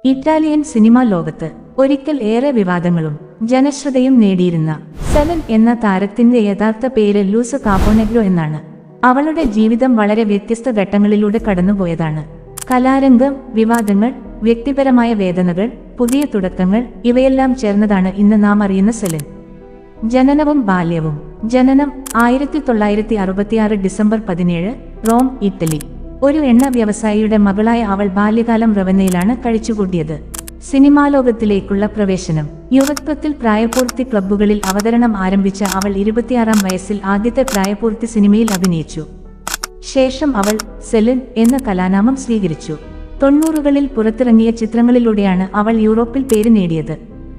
Italian cinema ലോകത്ത് ഒരിക്കൽ ഏറെ വിവാദങ്ങളും ജനശ്രദ്ധയും നേടിയിരുന്ന സെലൻ എന്ന താരത്തിന്റെ യഥാർത്ഥ പേര് ലൂസ കാപ്പോനെഗ്രോ എന്നാണ്. അവളുടെ ജീവിതം വളരെ വ്യത്യസ്ത ഘട്ടങ്ങളിലൂടെ കടന്നുപോയതാണ്. കലാരംഗം, വിവാദങ്ങൾ, വ്യക്തിപരമായ വേദനകൾ, പുതിയ തുടക്കങ്ങൾ ഇവയെല്ലാം ചേർന്നതാണ് ഇന്ന് നാം അറിയുന്ന സെലൻ. ജനനവും ബാല്യവും. ജനനം 1966 ഡിസംബർ 17, റോം, ഇറ്റലി. ഒരു എണ്ണ വ്യവസായിയുടെ മകളായ അവൾ ബാല്യകാലം റവന്നയിലാണ് കഴിച്ചുകൂട്ടിയത്. സിനിമാലോകത്തിലേക്കുള്ള പ്രവേശനം. യുവത്വത്തിൽ പ്രായപൂർത്തി ക്ലബ്ബുകളിൽ അവതരണം ആരംഭിച്ച അവൾ 26-ാം വയസ്സിൽ ആദ്യത്തെ പ്രായപൂർത്തി സിനിമയിൽ അഭിനയിച്ചു. ശേഷം അവൾ സെലിൻ എന്ന കലാനാമം സ്വീകരിച്ചു. 90കളിൽ പുറത്തിറങ്ങിയ ചിത്രങ്ങളിലൂടെയാണ് അവൾ യൂറോപ്പിൽ പേര് നേടിയത്.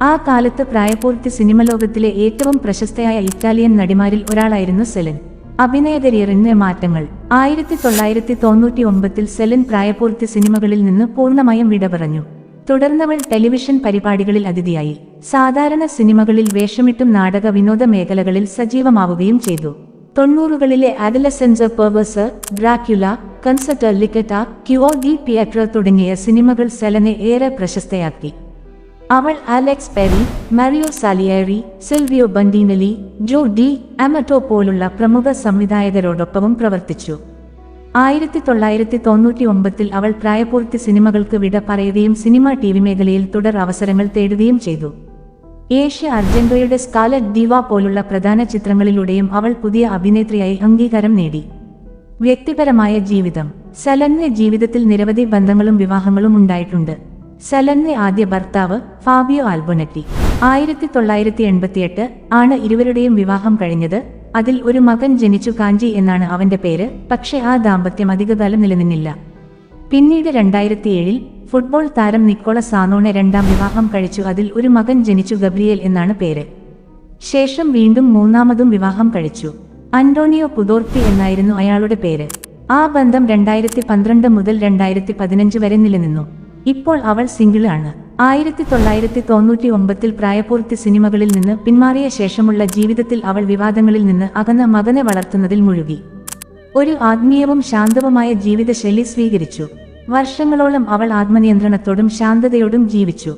ആ കാലത്ത് പ്രായപൂർത്തി സിനിമലോകത്തിലെ ഏറ്റവും പ്രശസ്തയായ ഇറ്റാലിയൻ നടിമാരിൽ ഒരാളായിരുന്നു സെലിൻ. അഭിനയ കരിയറിന്റെ മാറ്റങ്ങൾ. 1999-ൽ സെലിൻ പ്രായപൂർത്തി സിനിമകളിൽ നിന്ന് പൂർണ്ണമായും വിട പറഞ്ഞു. തുടർന്നവൾ ടെലിവിഷൻ പരിപാടികളിൽ അതിഥിയായി. സാധാരണ സിനിമകളിൽ വേഷമിട്ടും നാടക വിനോദ മേഖലകളിൽ സജീവമാവുകയും ചെയ്തു. 90കളിലെ അഡലസെൻസ് പെർവേഴ്സ്, ഡ്രാക്യുല, കൺസർട്ട് ലിക്കറ്റ, ക്യുഓ ഡി പിയട്രോ തുടങ്ങിയ സിനിമകൾ സെലനെ ഏറെ പ്രശസ്തയാക്കി. അവൾ അലക്സ് പെരി, മാരിയോ സാലിയേറി, സിൽവിയോ ബന്റീനലി, ജോ ഡി അമറ്റോ പോലുള്ള പ്രമുഖ സംവിധായകരോടൊപ്പവും പ്രവർത്തിച്ചു. 1999-ൽ അവൾ പ്രായപൂർത്തി സിനിമകൾക്ക് വിട പറയുകയും സിനിമ ടിവി മേഖലയിൽ തുടർ അവസരങ്ങൾ തേടുകയും ചെയ്തു. ഏഷ്യ അർജന്റോയുടെ സ്കാലറ്റ് ഡീവ പോലുള്ള പ്രധാന ചിത്രങ്ങളിലൂടെയും അവൾ പുതിയ അഭിനേത്രിയായി അംഗീകാരം നേടി. വ്യക്തിപരമായ ജീവിതം. സെലന്റെ ജീവിതത്തിൽ നിരവധി ബന്ധങ്ങളും വിവാഹങ്ങളും ഉണ്ടായിട്ടുണ്ട്. സെലന്റെ ആദ്യ ഭർത്താവ് ഫാബിയോ ആൽബോനെറ്റി. 1988 ആണ് ഇരുവരുടെയും വിവാഹം കഴിഞ്ഞത്. അതിൽ ഒരു മകൻ ജനിച്ചു. കാഞ്ചി എന്നാണ് അവന്റെ പേര്. പക്ഷേ ആ ദാമ്പത്യം അധികകാലം നിലനിന്നില്ല. പിന്നീട് 2007-ൽ ഫുട്ബോൾ താരം നിക്കോള സാനോണെ രണ്ടാം വിവാഹം കഴിച്ചു. അതിൽ ഒരു മകൻ ജനിച്ചു. ഗബ്രിയേൽ എന്നാണ് പേര്. ശേഷം വീണ്ടും മൂന്നാമതും വിവാഹം കഴിച്ചു. അന്റോണിയോ പുതോർത്തി എന്നായിരുന്നു അയാളുടെ പേര്. ആ ബന്ധം 2012 മുതൽ 2015 വരെ നിലനിന്നു. ഇപ്പോൾ അവൾ സിംഗിൾ ആണ്. 1999-ൽ പ്രായപൂർത്തി സിനിമകളിൽ നിന്ന് പിന്മാറിയ ശേഷമുള്ള ജീവിതത്തിൽ അവൾ വിവാദങ്ങളിൽ നിന്ന് അകന്ന മകനെ വളർത്തുന്നതിൽ മുഴുകി. ഒരു ആത്മീയവും ശാന്തവുമായ ജീവിതശൈലി സ്വീകരിച്ചു. വർഷങ്ങളോളം അവൾ ആത്മനിയന്ത്രണത്തോടും ശാന്തതയോടും ജീവിച്ചു.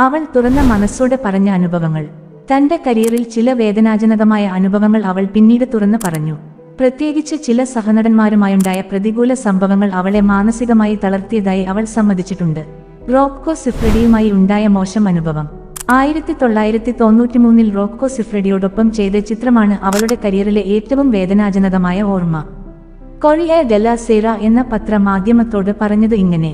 അവൾ തുറന്ന മനസ്സോടെ പറഞ്ഞ അനുഭവങ്ങൾ. തന്റെ കരിയറിൽ ചില വേദനാജനകമായ അനുഭവങ്ങൾ അവൾ പിന്നീട് തുറന്നു പറഞ്ഞു. പ്രത്യേകിച്ച് ചില സഹനടന്മാരുമായുണ്ടായ പ്രതികൂല സംഭവങ്ങൾ അവളെ മാനസികമായി തളർത്തിയതായി അവൾ സമ്മതിച്ചിട്ടുണ്ട്. റോക്കോ സിഫ്രെഡിയുമായി ഉണ്ടായ മോശം അനുഭവം. 1993-ൽ റോക്കോ സിഫ്രെഡിയോടൊപ്പം ചെയ്ത ചിത്രമാണ് അവളുടെ കരിയറിലെ ഏറ്റവും വേദനാജനകമായ ഓർമ്മ. കൊറിയ ഡെല്ല സേറ എന്ന പത്രമാധ്യമത്തോട് പറഞ്ഞത് ഇങ്ങനെ: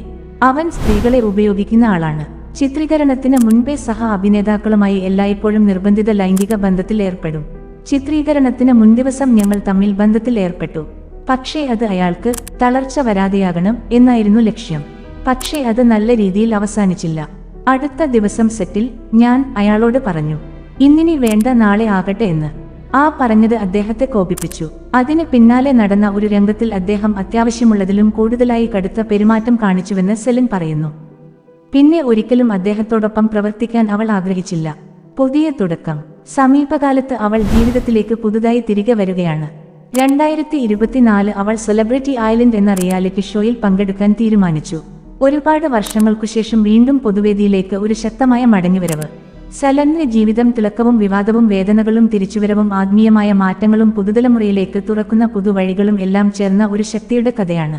അവൻ സ്ത്രീകളെ ഉപയോഗിക്കുന്ന ആളാണ്. ചിത്രീകരണത്തിന് മുൻപേ സഹ അഭിനേതാക്കളുമായി എല്ലായ്പ്പോഴും നിർബന്ധിത ലൈംഗിക ബന്ധത്തിൽ ഏർപ്പെടും. ചിത്രീകരണത്തിന് മുൻദിവസം ഞങ്ങൾ തമ്മിൽ ബന്ധത്തിൽ ഏർപ്പെട്ടു. പക്ഷേ അത് അയാൾക്ക് തളർച്ച വരാതെയാകണം എന്നായിരുന്നു ലക്ഷ്യം. പക്ഷേ അത് നല്ല രീതിയിൽ അവസാനിച്ചില്ല. അടുത്ത ദിവസം സെറ്റിൽ ഞാൻ അയാളോട് പറഞ്ഞു, ഇന്നിനി വേണ്ട, നാളെ ആകട്ടെ എന്ന്. ആ പറഞ്ഞത് അദ്ദേഹത്തെ കോപിപ്പിച്ചു. അതിന് പിന്നാലെ നടന്ന ഒരു രംഗത്തിൽ അദ്ദേഹം അത്യാവശ്യമുള്ളതിലും കൂടുതലായി കടുത്ത പെരുമാറ്റം കാണിച്ചുവെന്ന് സെലിൻ പറയുന്നു. പിന്നെ ഒരിക്കലും അദ്ദേഹത്തോടൊപ്പം പ്രവർത്തിക്കാൻ അവൾ ആഗ്രഹിച്ചില്ല. പുതിയ തുടക്കം. സമീപകാലത്ത് അവൾ ജീവിതത്തിലേക്ക് പുതുതായി തിരികെ വരികയാണ്. 2024 അവൾ സെലിബ്രിറ്റി ഐലൻഡ് എന്ന റിയാലിറ്റി ഷോയിൽ പങ്കെടുക്കാൻ തീരുമാനിച്ചു. ഒരുപാട് വർഷങ്ങൾക്കുശേഷം വീണ്ടും പൊതുവേദിയിലേക്ക് ഒരു ശക്തമായ മടങ്ങിവരവ്. സെലന്റെ ജീവിതം തിളക്കവും വിവാദവും വേദനകളും തിരിച്ചുവരവും ആത്മീയമായ മാറ്റങ്ങളും പുതുതലമുറയിലേക്ക് തുറക്കുന്ന പുതുവഴികളും എല്ലാം ചേർന്ന ഒരു ശക്തിയുടെ കഥയാണ്.